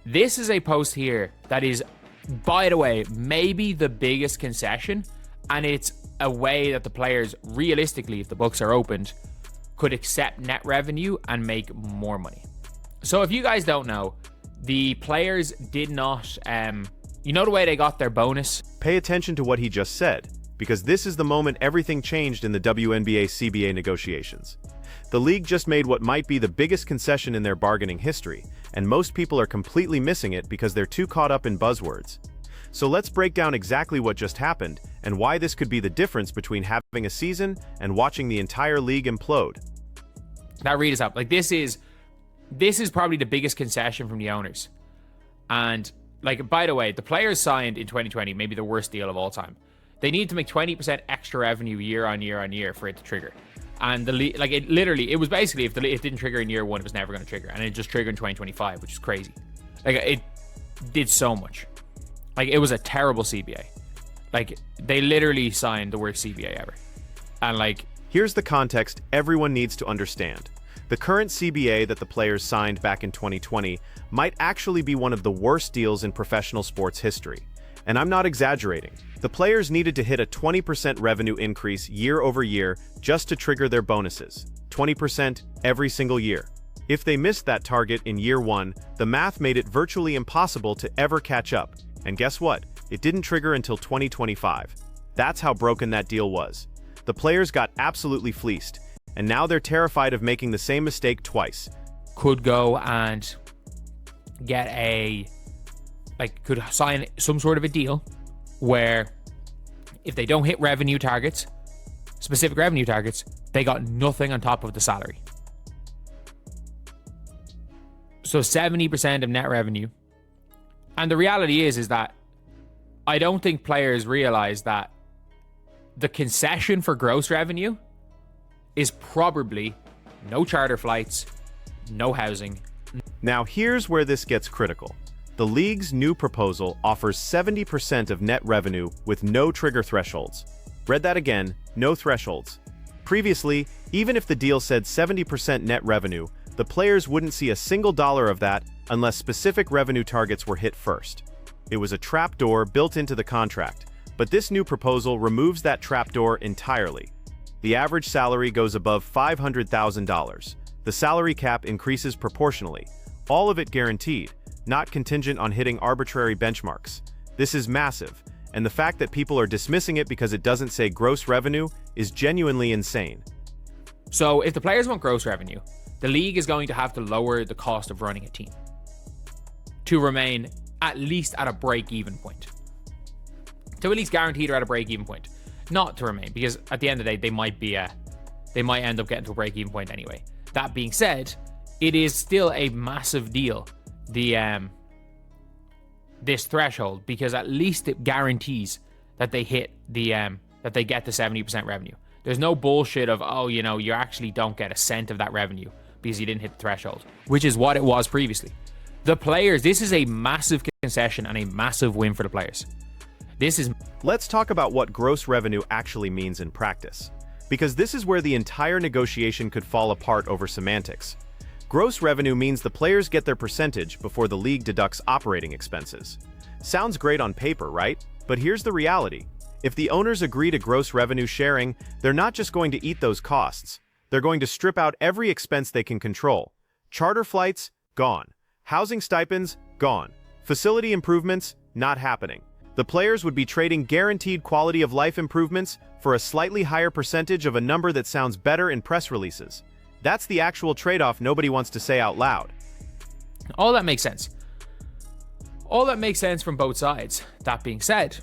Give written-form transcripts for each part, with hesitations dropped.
This is a post here that is, by the way, maybe the biggest concession, and it's a way that the players, realistically, if the books are opened, could accept net revenue and make more money. So if you guys don't know, the players did not, you know the way they got their bonus? Pay attention to what he just said, because this is the moment everything changed in the WNBA-CBA negotiations. The league just made what might be the biggest concession in their bargaining history, and most people are completely missing it because they're too caught up in buzzwords. So let's break down exactly what just happened and why this could be the difference between having a season and watching the entire league implode. Now read us up. Like this is probably the biggest concession from the owners. And like, by the way, the players signed in 2020, maybe the worst deal of all time. They need to make 20% extra revenue year on year on year for it to trigger. And it was basically, if it didn't trigger in year one, it was never going to trigger. And it just triggered in 2025, which is crazy. Like, it did so much. Like, it was a terrible CBA. Like, they literally signed the worst CBA ever. And like, here's the context everyone needs to understand. The current CBA that the players signed back in 2020 might actually be one of the worst deals in professional sports history. And I'm not exaggerating. The players needed to hit a 20% revenue increase year over year just to trigger their bonuses. 20% every single year. If they missed that target in year one, the math made it virtually impossible to ever catch up. And guess what? It didn't trigger until 2025. That's how broken that deal was. The players got absolutely fleeced, and now they're terrified of making the same mistake twice. Could go and get could sign some sort of a deal where if they don't hit revenue targets, specific revenue targets, they got nothing on top of the salary. So 70% of net revenue. And the reality is that I don't think players realize that the concession for gross revenue is probably no charter flights, no housing. Now here's where this gets critical. The league's new proposal offers 70% of net revenue with no trigger thresholds. Read that again, no thresholds. Previously, even if the deal said 70% net revenue, the players wouldn't see a single dollar of that unless specific revenue targets were hit first. It was a trapdoor built into the contract, but this new proposal removes that trapdoor entirely. The average salary goes above $500,000. The salary cap increases proportionally, all of it guaranteed, not contingent on hitting arbitrary benchmarks. This is massive, and the fact that people are dismissing it because it doesn't say gross revenue is genuinely insane. So if the players want gross revenue, the league is going to have to lower the cost of running a team to remain at least at a break-even point. To at least guarantee they're at a break-even point. Not to remain, because at the end of the day, they might end up getting to a break-even point anyway. That being said, it is still a massive deal, this threshold, because at least it guarantees that they hit that they get the 70% revenue. There's no bullshit of, oh, you actually don't get a cent of that revenue because you didn't hit the threshold, which is what it was previously. The players, this is a massive concession and a massive win for the players. Let's talk about what gross revenue actually means in practice, because this is where the entire negotiation could fall apart over semantics. Gross revenue means the players get their percentage before the league deducts operating expenses. Sounds great on paper, right? But here's the reality. If the owners agree to gross revenue sharing, they're not just going to eat those costs. They're going to strip out every expense they can control. Charter flights? Gone. Housing stipends? Gone. Facility improvements? Not happening. The players would be trading guaranteed quality of life improvements for a slightly higher percentage of a number that sounds better in press releases. That's the actual trade-off nobody wants to say out loud. All that makes sense. All that makes sense from both sides. That being said,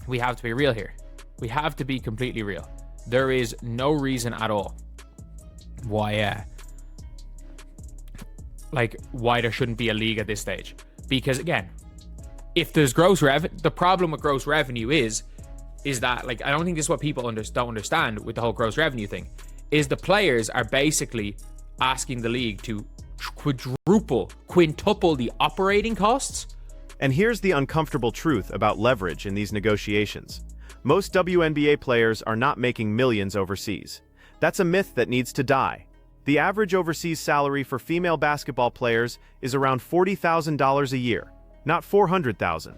we have to be real here. We have to be completely real. There is no reason at all why there shouldn't be a league at this stage. Because again, if there's gross revenue, the problem with gross revenue is that, I don't think this is what people don't understand with the whole gross revenue thing, is the players are basically asking the league to quintuple the operating costs. And here's the uncomfortable truth about leverage in these negotiations. Most WNBA players are not making millions overseas. That's a myth that needs to die. The average overseas salary for female basketball players is around $40,000 a year, not $400,000.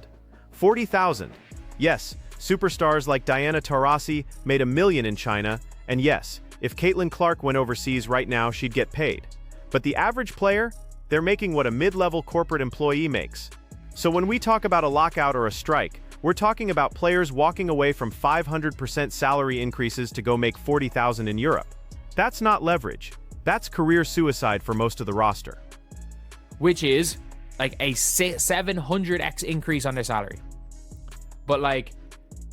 $40,000. Yes, superstars like Diana Taurasi made $1 million in China, and yes, if Caitlin Clark went overseas right now, she'd get paid. But the average player, they're making what a mid-level corporate employee makes. So when we talk about a lockout or a strike, we're talking about players walking away from 500% salary increases to go make $40,000 in Europe. That's not leverage. That's career suicide for most of the roster. Which is like a 700x increase on their salary. But like,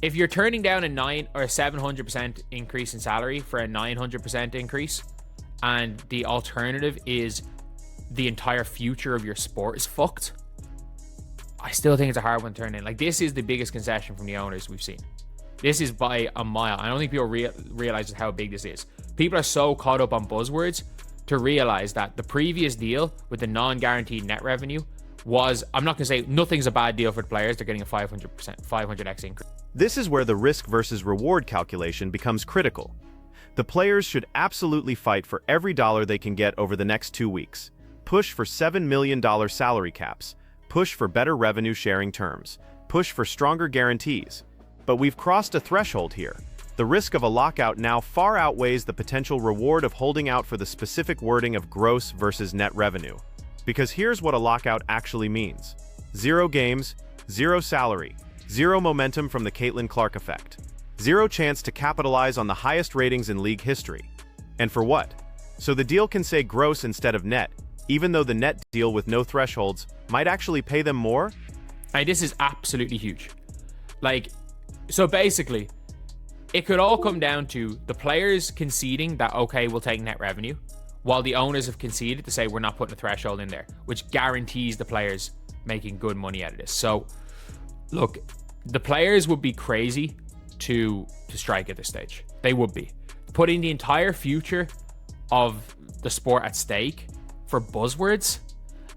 if you're turning down a 9 or a 700% increase in salary for a 900% increase, and the alternative is the entire future of your sport is fucked, I still think it's a hard one to turn in. Like, this is the biggest concession from the owners we've seen. This is by a mile. I don't think people realize how big this is. People are so caught up on buzzwords to realize that the previous deal with the non-guaranteed net revenue was, I'm not going to say nothing's a bad deal for the players. They're getting a 500x increase. This is where the risk versus reward calculation becomes critical. The players should absolutely fight for every dollar they can get over the next 2 weeks. Push for $7 million salary caps. Push for better revenue sharing terms. Push for stronger guarantees. But we've crossed a threshold here. The risk of a lockout now far outweighs the potential reward of holding out for the specific wording of gross versus net revenue. Because here's what a lockout actually means. 0 games, 0 salary, 0 momentum from the Caitlin Clark effect. 0 chance to capitalize on the highest ratings in league history. And for what? So the deal can say gross instead of net, even though the net deal with no thresholds might actually pay them more? This is absolutely huge. Like, so basically, it could all come down to the players conceding that, okay, we'll take net revenue, while the owners have conceded to say we're not putting a threshold in there, which guarantees the players making good money out of this. So, look, the players would be crazy to strike at this stage. They would be. Putting the entire future of the sport at stake for buzzwords.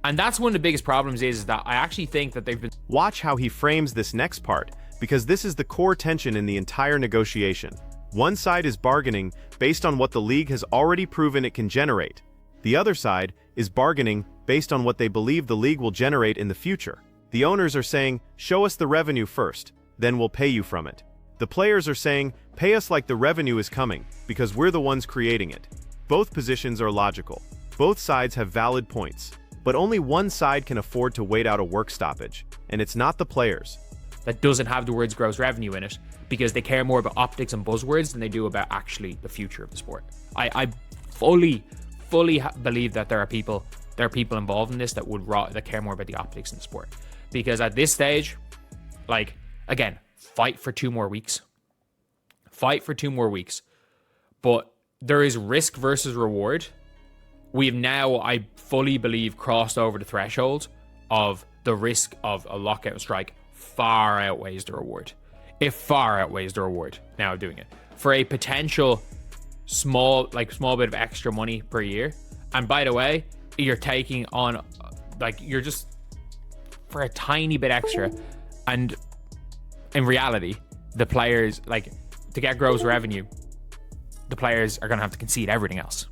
And that's one of the biggest problems is that I actually think that they've been... Watch how he frames this next part, because this is the core tension in the entire negotiation. One side is bargaining based on what the league has already proven it can generate. The other side is bargaining based on what they believe the league will generate in the future. The owners are saying, show us the revenue first, then we'll pay you from it. The players are saying, pay us like the revenue is coming, because we're the ones creating it. Both positions are logical. Both sides have valid points. But only one side can afford to wait out a work stoppage, and it's not the players. That doesn't have the words gross revenue in it, because they care more about optics and buzzwords than they do about actually the future of the sport. I fully believe that there are people involved in this that care more about the optics in the sport. Because at this stage, like, again, fight for 2 more weeks. Fight for 2 more weeks. But there is risk versus reward. We've now, I fully believe, crossed over the threshold of the risk of a lockout and strike far outweighs the reward. It far outweighs the reward now of doing it. For a potential small bit of extra money per year. And by the way, you're taking on, like, you're just for a tiny bit extra. And in reality, the players, like, to get gross revenue, the players are going to have to concede everything else.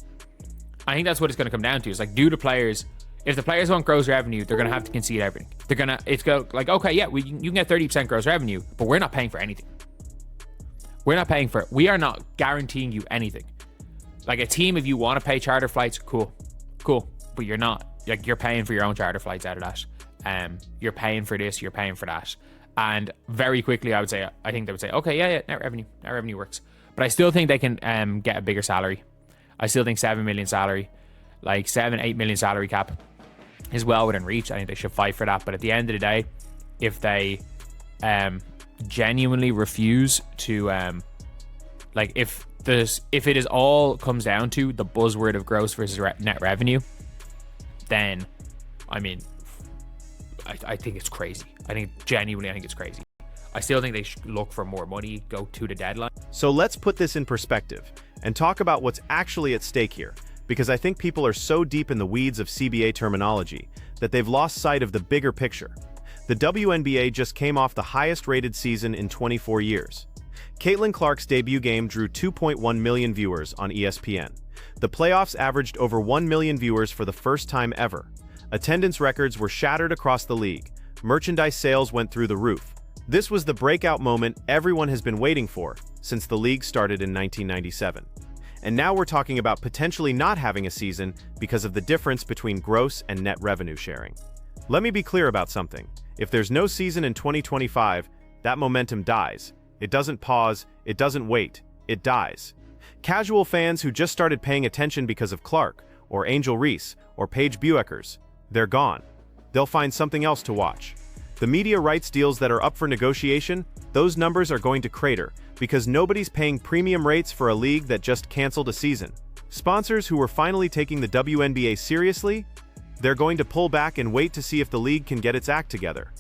I think that's what it's going to come down to. Is like, if the players want gross revenue, they're going to have to concede everything. Okay, yeah, you can get 30% gross revenue, but we're not paying for anything. We're not paying for it. We are not guaranteeing you anything. Like, a team, if you want to pay charter flights, cool. But you're not. Like, you're paying for your own charter flights out of that. You're paying for this, you're paying for that. And very quickly, I think they would say, okay, yeah, net revenue works. But I still think they can get a bigger salary. I still think 7 million salary, like 7-8 million salary cap is well within reach. I think they should fight for that. But at the end of the day, if they genuinely refuse to, if it is all comes down to the buzzword of gross versus net revenue, then, I mean, I think it's crazy. I think it's crazy. I still think they should look for more money, go to the deadline. So let's put this in perspective and talk about what's actually at stake here, because I think people are so deep in the weeds of CBA terminology that they've lost sight of the bigger picture. The WNBA just came off the highest-rated season in 24 years. Caitlin Clark's debut game drew 2.1 million viewers on ESPN. The playoffs averaged over 1 million viewers for the first time ever. Attendance records were shattered across the league. Merchandise sales went through the roof. This was the breakout moment everyone has been waiting for since the league started in 1997. And now we're talking about potentially not having a season because of the difference between gross and net revenue sharing. Let me be clear about something. If there's no season in 2025, that momentum dies. It doesn't pause, it doesn't wait, it dies. Casual fans who just started paying attention because of Clark, or Angel Reese, or Paige Bueckers, they're gone. They'll find something else to watch. The media rights deals that are up for negotiation, those numbers are going to crater, because nobody's paying premium rates for a league that just canceled a season. Sponsors who were finally taking the WNBA seriously, they're going to pull back and wait to see if the league can get its act together.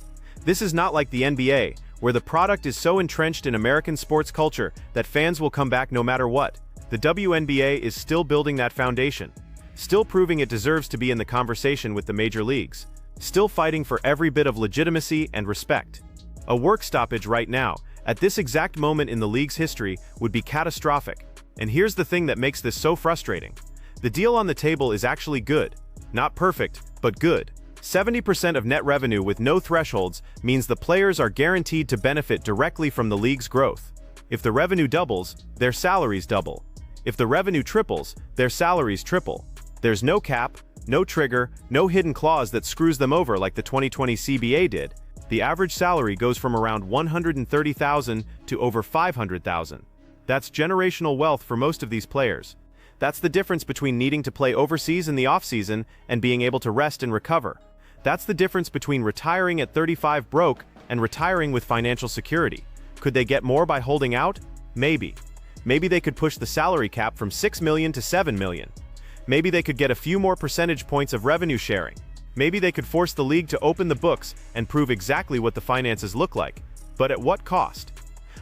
This is not like the NBA, where the product is so entrenched in American sports culture that fans will come back no matter what. The WNBA is still building that foundation, still proving it deserves to be in the conversation with the major leagues, still fighting for every bit of legitimacy and respect. A work stoppage right now, at this exact moment in the league's history, would be catastrophic. And here's the thing that makes this so frustrating. The deal on the table is actually good. Not perfect, but good. 70% of net revenue with no thresholds means the players are guaranteed to benefit directly from the league's growth. If the revenue doubles, their salaries double. If the revenue triples, their salaries triple. There's no cap, no trigger, no hidden clause that screws them over like the 2020 CBA did. The average salary goes from around $130,000 to over $500,000. That's generational wealth for most of these players. That's the difference between needing to play overseas in the offseason and being able to rest and recover. That's the difference between retiring at 35 broke and retiring with financial security. Could they get more by holding out? Maybe. Maybe they could push the salary cap from $6 million to $7 million. Maybe they could get a few more percentage points of revenue sharing. Maybe they could force the league to open the books and prove exactly what the finances look like. But at what cost?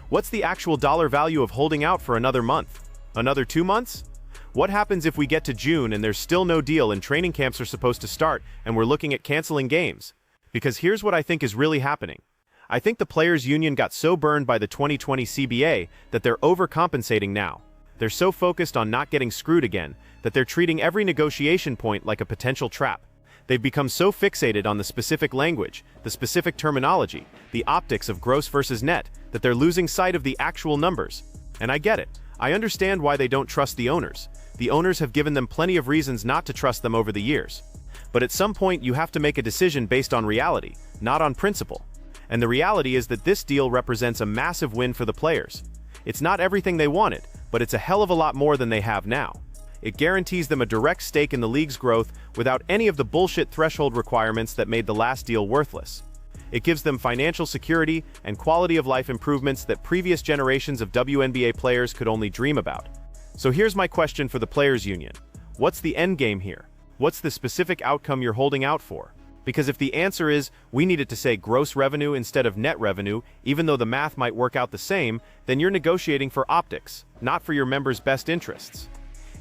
What's the actual dollar value of holding out for another month? Another 2 months? What happens if we get to June and there's still no deal and training camps are supposed to start and we're looking at canceling games? Because here's what I think is really happening. I think the players' union got so burned by the 2020 CBA that they're overcompensating now. They're so focused on not getting screwed again that they're treating every negotiation point like a potential trap. They've become so fixated on the specific language, the specific terminology, the optics of gross versus net, that they're losing sight of the actual numbers. And I get it. I understand why they don't trust the owners. The owners have given them plenty of reasons not to trust them over the years. But at some point you have to make a decision based on reality, not on principle. And the reality is that this deal represents a massive win for the players. It's not everything they wanted, but it's a hell of a lot more than they have now. It guarantees them a direct stake in the league's growth without any of the bullshit threshold requirements that made the last deal worthless. It gives them financial security and quality of life improvements that previous generations of WNBA players could only dream about. So here's my question for the players' union. What's the end game here? What's the specific outcome you're holding out for? Because if the answer is, we need it to say gross revenue instead of net revenue, even though the math might work out the same, then you're negotiating for optics, not for your members' best interests.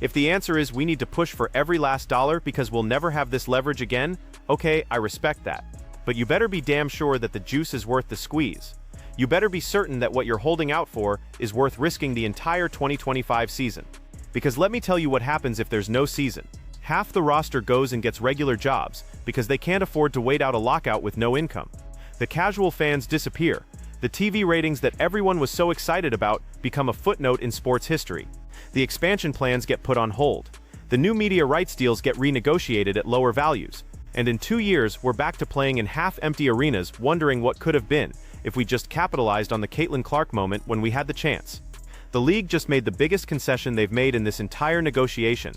If the answer is, we need to push for every last dollar because we'll never have this leverage again, okay, I respect that. But you better be damn sure that the juice is worth the squeeze. You better be certain that what you're holding out for is worth risking the entire 2025 season. Because let me tell you what happens if there's no season. Half the roster goes and gets regular jobs because they can't afford to wait out a lockout with no income. The casual fans disappear. The TV ratings that everyone was so excited about become a footnote in sports history. The expansion plans get put on hold. The new media rights deals get renegotiated at lower values. And in 2 years, we're back to playing in half-empty arenas wondering what could have been if we just capitalized on the Caitlin Clark moment when we had the chance. The league just made the biggest concession they've made in this entire negotiation.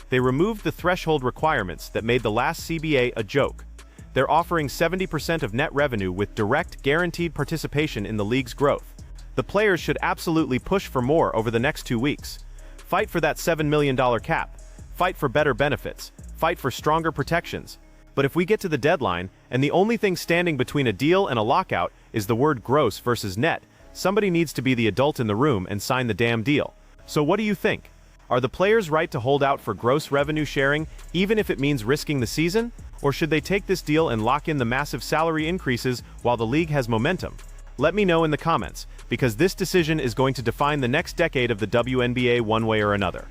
They removed the threshold requirements that made the last CBA a joke. They're offering 70% of net revenue with direct, guaranteed participation in the league's growth. The players should absolutely push for more over the next 2 weeks. Fight for that $7 million cap. Fight for better benefits. Fight for stronger protections. But if we get to the deadline, and the only thing standing between a deal and a lockout is the word gross versus net, somebody needs to be the adult in the room and sign the damn deal. So what do you think? Are the players right to hold out for gross revenue sharing, even if it means risking the season? Or should they take this deal and lock in the massive salary increases while the league has momentum? Let me know in the comments, because this decision is going to define the next decade of the WNBA one way or another.